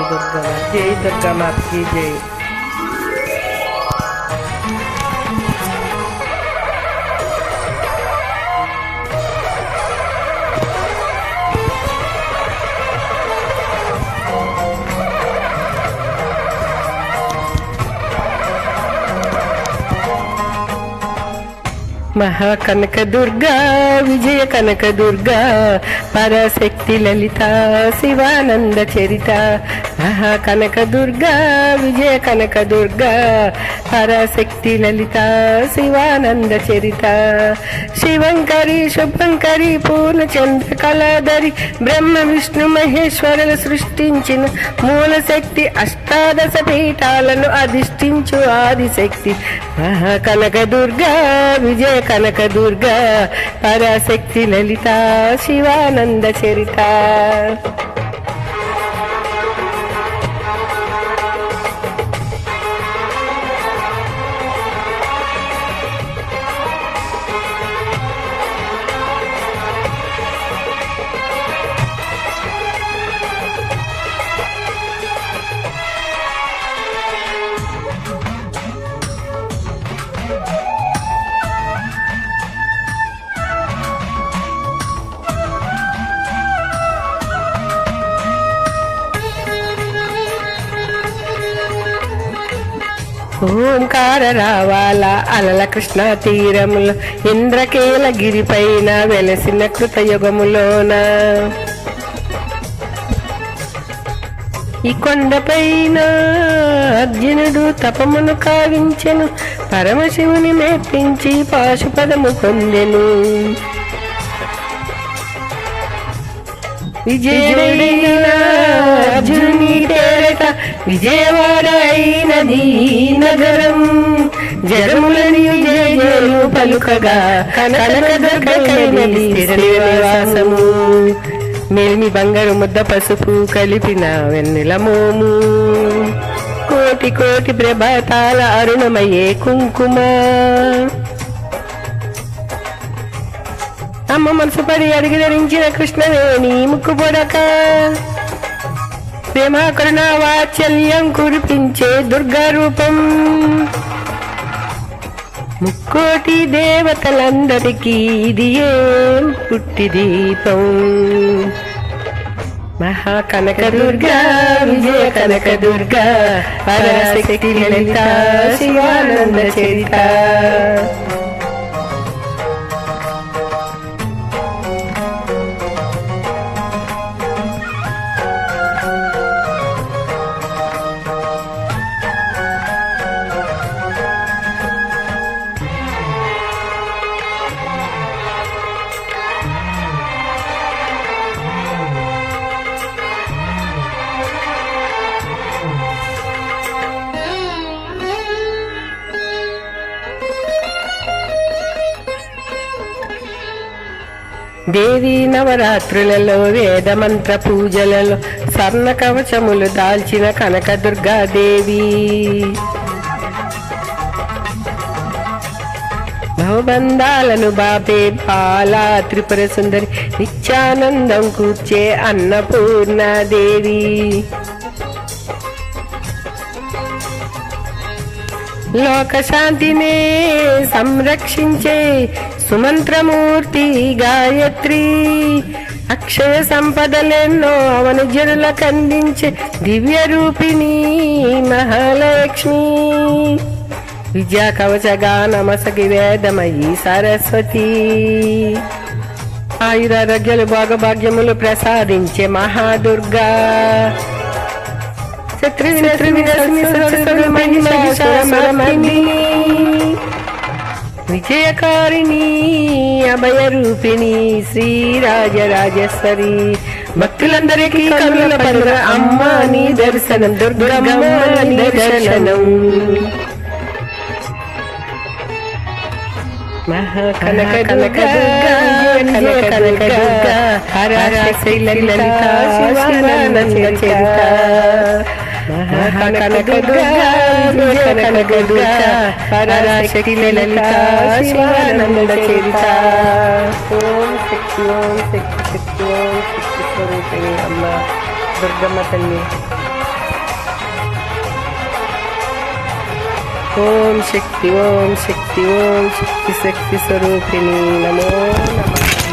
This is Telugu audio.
జై దుర్గమాతకి జై. మహాకనక దుర్గా విజయ కనక దుర్గా పరాశక్తి లలిత శివానంద చరిత. మహాకనక దుర్గా విజయ కనక దుర్గా పరాశక్తి లలిత శివానంద చరిత. శివంకరి శుభంకరి పూర్ణచంద్ర కళాధరి బ్రహ్మ విష్ణు మహేశ్వరులు సృష్టించిన మూలశక్తి అష్టాదశ పీఠాలను అధిష్ఠించు ఆదిశక్తి. మహాకనక దుర్గా విజయ కనక దుర్గా పరాశక్తి లలిత శివానంద చరిత. ఓంకార రావాల అలల కృష్ణ తీరములో ఇంద్రకేల గిరిపైన వెలసిన కృతయుగములోన ఈ కొండపైన అర్జునుడు తపమును కావించెను పరమశివుని మెప్పించి పాశుపదము పొందెను. విజయుడైన అర్జునుని పేరట విజయవాడ అయినది నగరం. జగములని జయజయలు పలుకగా కనకదుర్గైనది స్థిరనివాసము. మేల్మి బంగారు ముద్ద పసుపు కలిపిన వెన్నెల మోము కోటి కోటి ప్రభాతాల అరుణమయ్యే కుంకుమ. అమ్మ మనసు పడి అడిగి ధరించిన కృష్ణవేణి ముక్కు పొడక ప్రేమ కరుణ వాత్సల్యం కురిపించే దుర్గా రూపం. ముక్కోటి దేవతలందరికీ ఇది ఏం పుట్టి దీపం. మహాకనక దుర్గా విజయ కనక దుర్గా పరాశక్తి లలిత శివానంద చరిత. దేవి నవరాత్రులలో వేద మంత్ర పూజలలో స్వర్ణ కవచములు దాల్చిన కనక దుర్గాదేవి. భవబంధాలను బాపే బాలా త్రిపుర సుందరి నిత్యానందం కూర్చే అన్నపూర్ణాదేవి. లోక శాంతినే సంరక్షించే సుమంత్రమూర్తి గాయత్రి. అక్షయ సంపదలెన్నో అవనుజనులకు అందించే దివ్య రూపిణి మహాలక్ష్మి. విద్యా కవచ గానమసగి వేదమయీ సరస్వతి. ఆయురారోగ్యాలు భోగభాగ్యములు ప్రసాదించే మహాదుర్గా. విజయకారిణి అభయ రూపిణి శ్రీరాజరాజేశ్వరి. భక్తులందరికీ కనుల పండుగ అమ్మ నీ దర్శనం దుర్గమ్మ నీ దర్శనం. మహాకనక దుర్గా కనక దుర్గా పరాశక్తి లలిత శివానంద చరిత. మహాకనక దుర్గా కనక దుర్గా పరాశక్తి లలిత శివానంద చరిత. ఓం శక్తి ఓం శక్తి శక్తి ఓం శక్తి స్వరూపిణి అమ్మ దుర్గమ్మ తల్లి. ఓం శక్తి ఓం శక్తి ఓం శక్తి శక్తి స్వరూపిణి నమో నమః.